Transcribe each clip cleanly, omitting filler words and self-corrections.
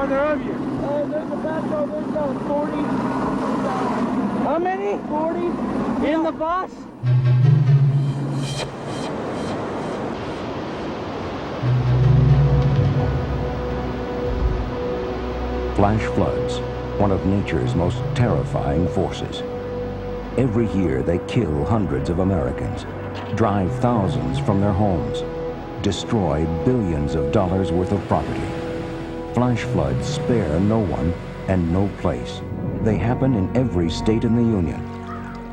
there of you? There's about 40. How many? 40. In the bus? Flash floods, one of nature's most terrifying forces. Every year they kill hundreds of Americans, drive thousands from their homes, destroy billions of dollars worth of property. Flash floods spare no one and no place. They happen in every state in the Union,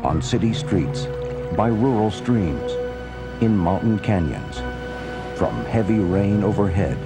on city streets, by rural streams, in mountain canyons, from heavy rain overhead,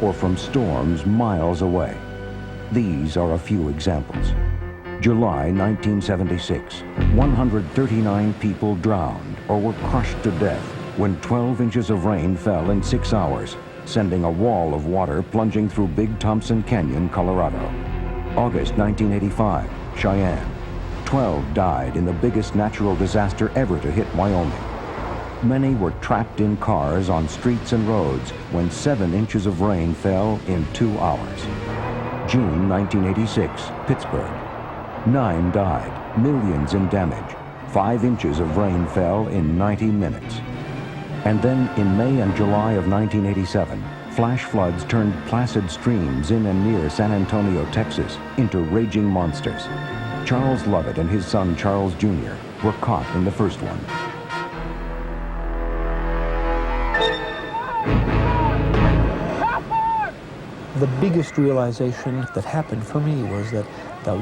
or from storms miles away. These are a few examples. July 1976, 139 people drowned or were crushed to death when 12 inches of rain fell in 6 hours, sending a wall of water plunging through Big Thompson Canyon, Colorado. August 1985, Cheyenne. 12 died in the biggest natural disaster ever to hit Wyoming. Many were trapped in cars on streets and roads when 7 inches of rain fell in 2 hours. June 1986, Pittsburgh. 9 died, millions in damage. 5 inches of rain fell in 90 minutes. And then in May and July of 1987, flash floods turned placid streams in and near San Antonio, Texas, into raging monsters. Charles Lovett and his son Charles Jr. were caught in the first one. The biggest realization that happened for me was that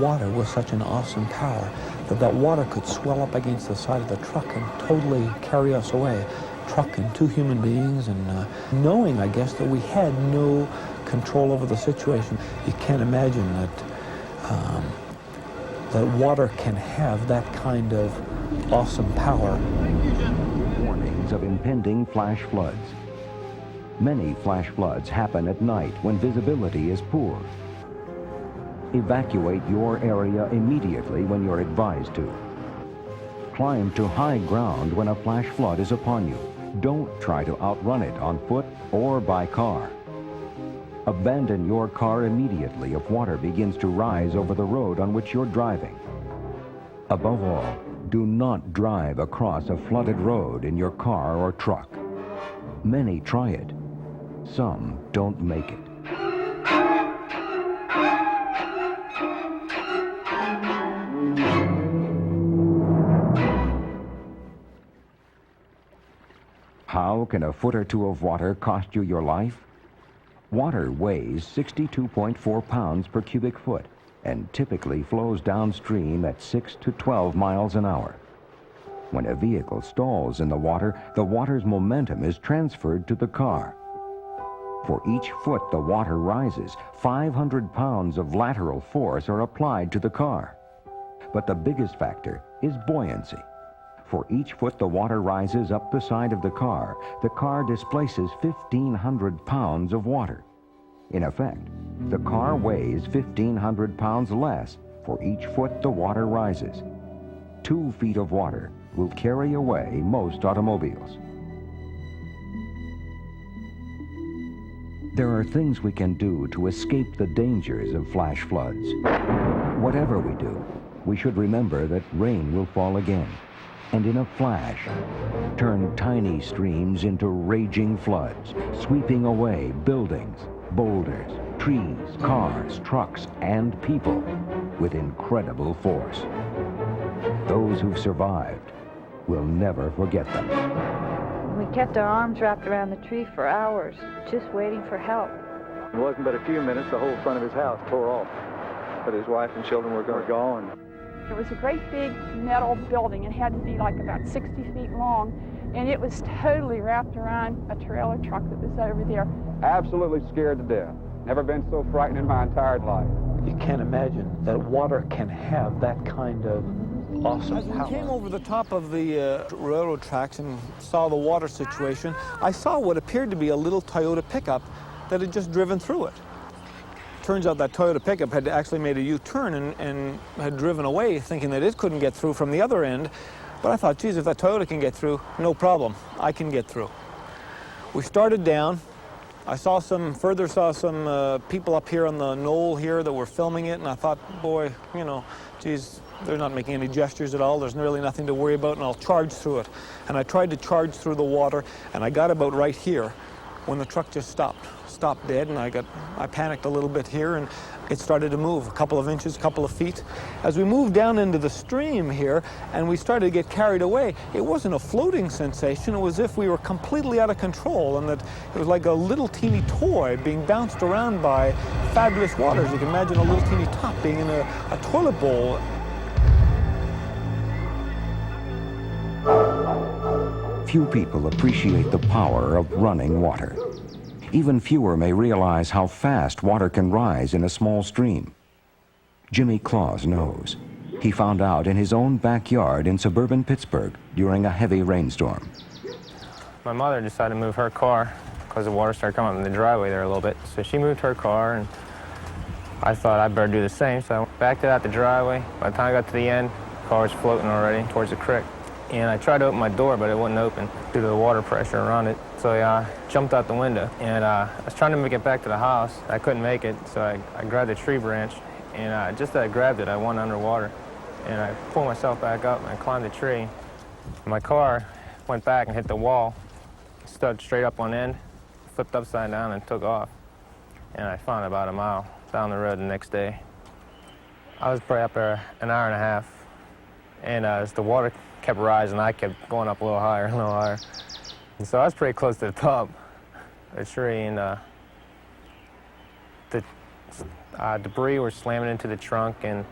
water was such an awesome power, that water could swell up against the side of the truck and totally carry us away, truck and 2 human beings, and knowing, I guess, that we had no control over the situation. You can't imagine that water can have that kind of awesome power. Warnings of impending flash floods. Many flash floods happen at night when visibility is poor. Evacuate your area immediately when you're advised to. Climb to high ground when a flash flood is upon you. Don't try to outrun it on foot or by car. Abandon your car immediately if water begins to rise over the road on which you're driving. Above all, do not drive across a flooded road in your car or truck. Many try it. Some don't make it. How can a foot or 2 of water cost you your life? Water weighs 62.4 pounds per cubic foot and typically flows downstream at 6 to 12 miles an hour. When a vehicle stalls in the water's momentum is transferred to the car. For each foot the water rises, 500 pounds of lateral force are applied to the car. But the biggest factor is buoyancy. For each foot the water rises up the side of the car displaces 1,500 pounds of water. In effect, the car weighs 1,500 pounds less for each foot the water rises. 2 feet of water will carry away most automobiles. There are things we can do to escape the dangers of flash floods. Whatever we do, we should remember that rain will fall again, and in a flash, turn tiny streams into raging floods, sweeping away buildings, boulders, trees, cars, trucks, and people with incredible force. Those who've survived will never forget them. We kept our arms wrapped around the tree for hours, just waiting for help. It wasn't but a few minutes, the whole front of his house tore off, but his wife and children were gone. It was a great big metal building. It had to be like about 60 feet long, and it was totally wrapped around a trailer truck that was over there. Absolutely scared to death. Never been so frightened in my entire life. You can't imagine that water can have that kind of awesome power. As we came over the top of the railroad tracks and saw the water situation, I saw what appeared to be a little Toyota pickup that had just driven through it. Turns out that Toyota pickup had actually made a U-turn and had driven away, thinking that it couldn't get through from the other end. But I thought, geez, if that Toyota can get through, no problem, I can get through. We started down, I further saw some people up here on the knoll here that were filming it, and I thought, boy, you know, geez, they're not making any gestures at all. There's really nothing to worry about, and I'll charge through it. And I tried to charge through the water, and I got about right here when the truck just stopped dead, and I panicked a little bit here, and it started to move a couple of inches, a couple of feet. As we moved down into the stream here and we started to get carried away, it wasn't a floating sensation. It was as if we were completely out of control, and that it was like a little teeny toy being bounced around by fabulous waters. You can imagine a little teeny top being in a toilet bowl. Few people appreciate the power of running water. Even fewer may realize how fast water can rise in a small stream. Jimmy Claus knows. He found out in his own backyard in suburban Pittsburgh during a heavy rainstorm. My mother decided to move her car because the water started coming up in the driveway there a little bit. So she moved her car, and I thought I'd better do the same. So I backed it out the driveway. By the time I got to the end, the car was floating already towards the creek. And I tried to open my door, but it wouldn't open due to the water pressure around it. So I jumped out the window, and I was trying to make it back to the house. I couldn't make it, so I grabbed a tree branch, and just as I grabbed it, I went underwater. And I pulled myself back up, and I climbed the tree. My car went back and hit the wall, stood straight up on end, flipped upside down, and took off. And I found it about a mile down the road the next day. I was probably up there an hour and a half, and as the water kept rising, I kept going up a little higher, a little higher. And so I was pretty close to the top of the tree, and the debris was slamming into the trunk, and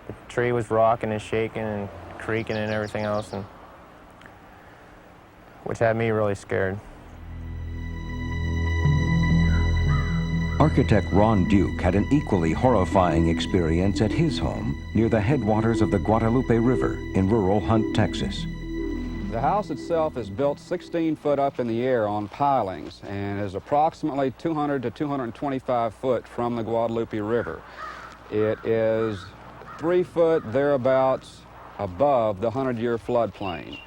the tree was rocking and shaking and creaking and everything else, and which had me really scared. Architect Ron Duke had an equally horrifying experience at his home near the headwaters of the Guadalupe River in rural Hunt, Texas. The house itself is built 16 foot up in the air on pilings and is approximately 200 to 225 foot from the Guadalupe River. It is 3 foot thereabouts above the 100-year floodplain.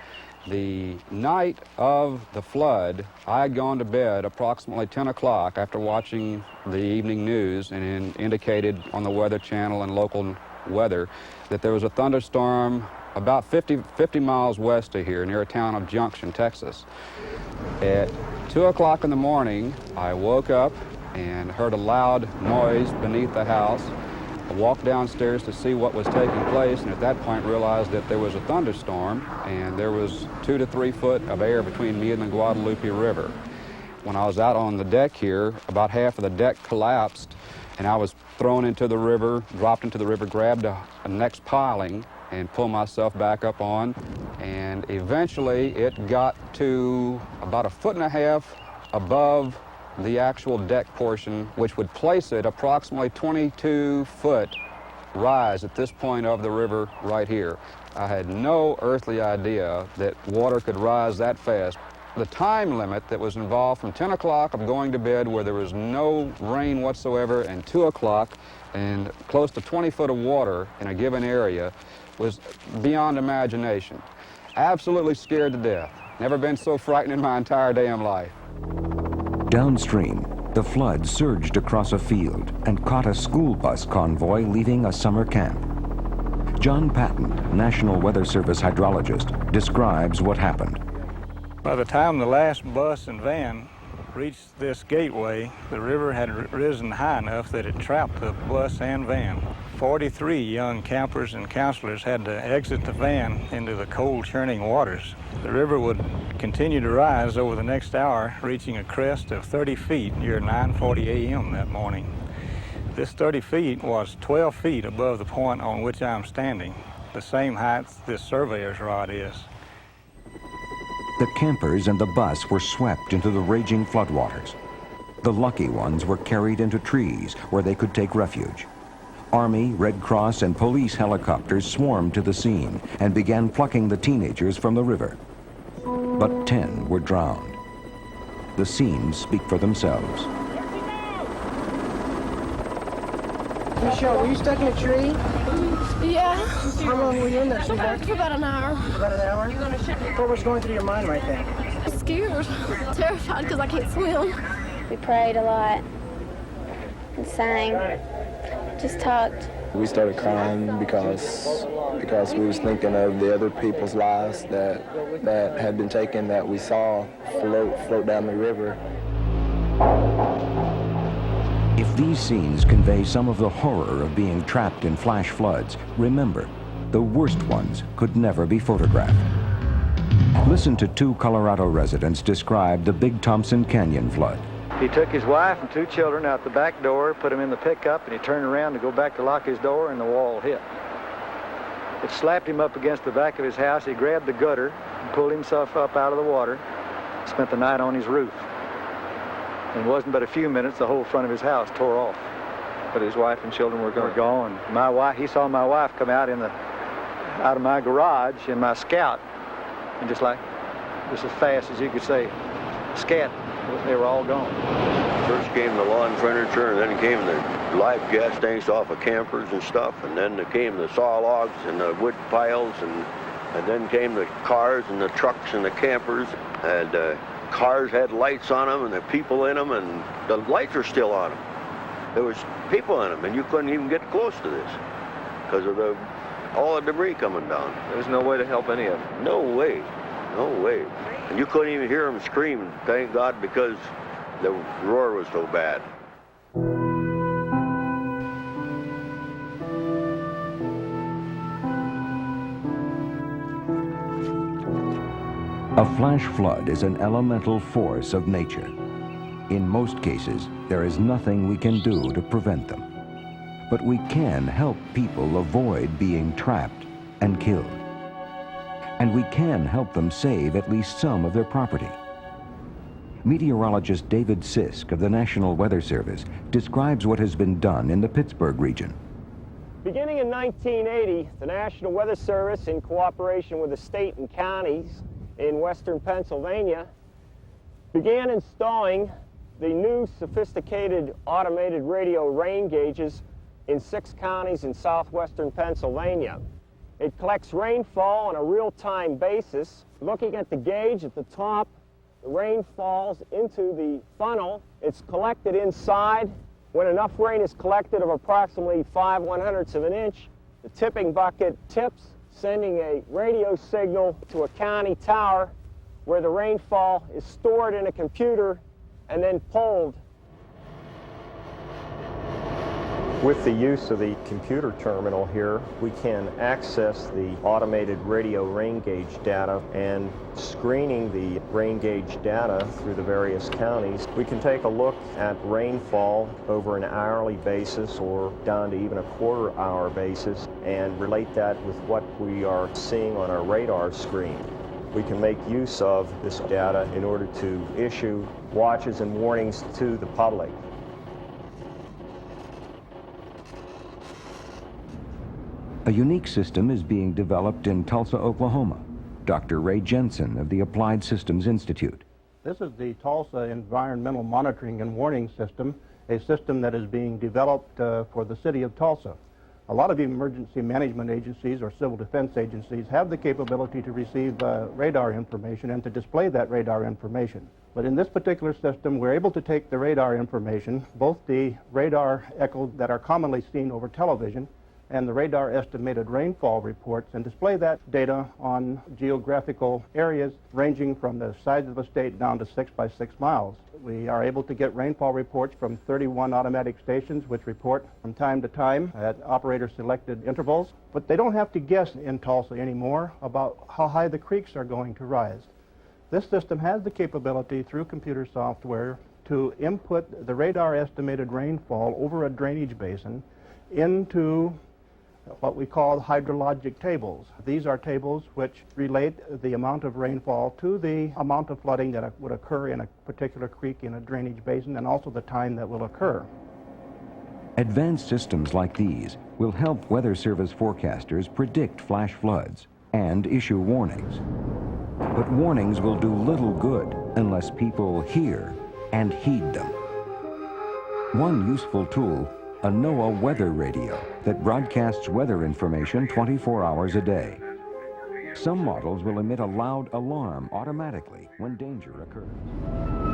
The night of the flood, I had gone to bed approximately 10 o'clock after watching the evening news, and indicated on the Weather Channel and local weather that there was a thunderstorm about 50 miles west of here near a town of Junction, Texas. At 2 o'clock in the morning, I woke up and heard a loud noise beneath the house. I walked downstairs to see what was taking place, and at that point realized that there was a thunderstorm, and there was 2 to 3 foot of air between me and the Guadalupe River. When I was out on the deck here, about half of the deck collapsed, and I was thrown into the river, dropped into the river, grabbed a next piling, and pulled myself back up on. And eventually it got to about 1.5 feet above the actual deck portion, which would place it approximately 22 foot rise at this point of the river right here. I had no earthly idea that water could rise that fast. The time limit that was involved from 10 o'clock of going to bed where there was no rain whatsoever, and 2 o'clock and close to 20 foot of water in a given area was beyond imagination. Absolutely scared to death. Never been so frightened in my entire damn life. Downstream, the flood surged across a field and caught a school bus convoy leaving a summer camp. John Patton, National Weather Service hydrologist, describes what happened. By the time the last bus and van reached this gateway, the river had risen high enough that it trapped the bus and van. 43 young campers and counselors had to exit the van into the cold, churning waters. The river would continue to rise over the next hour, reaching a crest of 30 feet near 9:40 a.m. that morning. This 30 feet was 12 feet above the point on which I'm standing, the same height this surveyor's rod is. The campers and the bus were swept into the raging floodwaters. The lucky ones were carried into trees where they could take refuge. Army, Red Cross, and police helicopters swarmed to the scene and began plucking the teenagers from the river. But 10 were drowned. The scenes speak for themselves. Michelle, were you stuck in a tree? Yeah. How long were you in there? For about an hour. About an hour? What was going through your mind right then? I'm scared, terrified because I can't swim. We prayed a lot and sang, just talked. We started crying because we was thinking of the other people's lives that had been taken, that we saw float down the river. If these scenes convey some of the horror of being trapped in flash floods, remember, the worst ones could never be photographed. Listen to two Colorado residents describe the Big Thompson Canyon flood. He took his wife and 2 children out the back door, put them in the pickup, and he turned around to go back to lock his door, and the wall hit. It slapped him up against the back of his house. He grabbed the gutter and pulled himself up out of the water, spent the night on his roof. And it wasn't but a few minutes, the whole front of his house tore off. But his wife and children were gone. He saw my wife come out out of my garage in my Scout, and just as fast as you could say, scat, they were all gone. First came the lawn furniture, and then came the live gas tanks off of campers and stuff, and then came the saw logs and the wood piles, and then came the cars and the trucks and the campers, and cars had lights on them and the people in them, and the lights are still on them. There was people in them, and you couldn't even get close to this because of all the debris coming down. There's no way to help any of them. No way. No way. And you couldn't even hear them scream, thank God, because the roar was so bad. A flash flood is an elemental force of nature. In most cases, there is nothing we can do to prevent them. But we can help people avoid being trapped and killed. And we can help them save at least some of their property. Meteorologist David Sisk of the National Weather Service describes what has been done in the Pittsburgh region. Beginning in 1980, the National Weather Service, in cooperation with the state and counties in western Pennsylvania, began installing the new sophisticated automated radio rain gauges in 6 counties in southwestern Pennsylvania. It collects rainfall on a real-time basis. Looking at the gauge at the top, the rain falls into the funnel. It's collected inside. When enough rain is collected of approximately 5/100ths of an inch, the tipping bucket tips, sending a radio signal to a county tower where the rainfall is stored in a computer and then pulled. With the use of the computer terminal here, we can access the automated radio rain gauge data, and screening the rain gauge data through the various counties, we can take a look at rainfall over an hourly basis or down to even a quarter-hour basis and relate that with what we are seeing on our radar screen. We can make use of this data in order to issue watches and warnings to the public. A unique system is being developed in Tulsa, Oklahoma. Dr. Ray Jensen of the Applied Systems Institute. This is the Tulsa Environmental Monitoring and Warning System, a system that is being developed for the city of Tulsa. A lot of emergency management agencies or civil defense agencies have the capability to receive radar information and to display that radar information. But in this particular system, we're able to take the radar information, both the radar echoes that are commonly seen over television and the radar estimated rainfall reports, and display that data on geographical areas ranging from the size of a state down to 6 by 6 miles. We are able to get rainfall reports from 31 automatic stations, which report from time to time at operator-selected intervals. But they don't have to guess in Tulsa anymore about how high the creeks are going to rise. This system has the capability through computer software to input the radar estimated rainfall over a drainage basin into what we call hydrologic tables. These are tables which relate the amount of rainfall to the amount of flooding that would occur in a particular creek in a drainage basin, and also the time that will occur. Advanced systems like these will help Weather Service forecasters predict flash floods and issue warnings. But warnings will do little good unless people hear and heed them. One useful tool, a NOAA weather radio that broadcasts weather information 24 hours a day. Some models will emit a loud alarm automatically when danger occurs.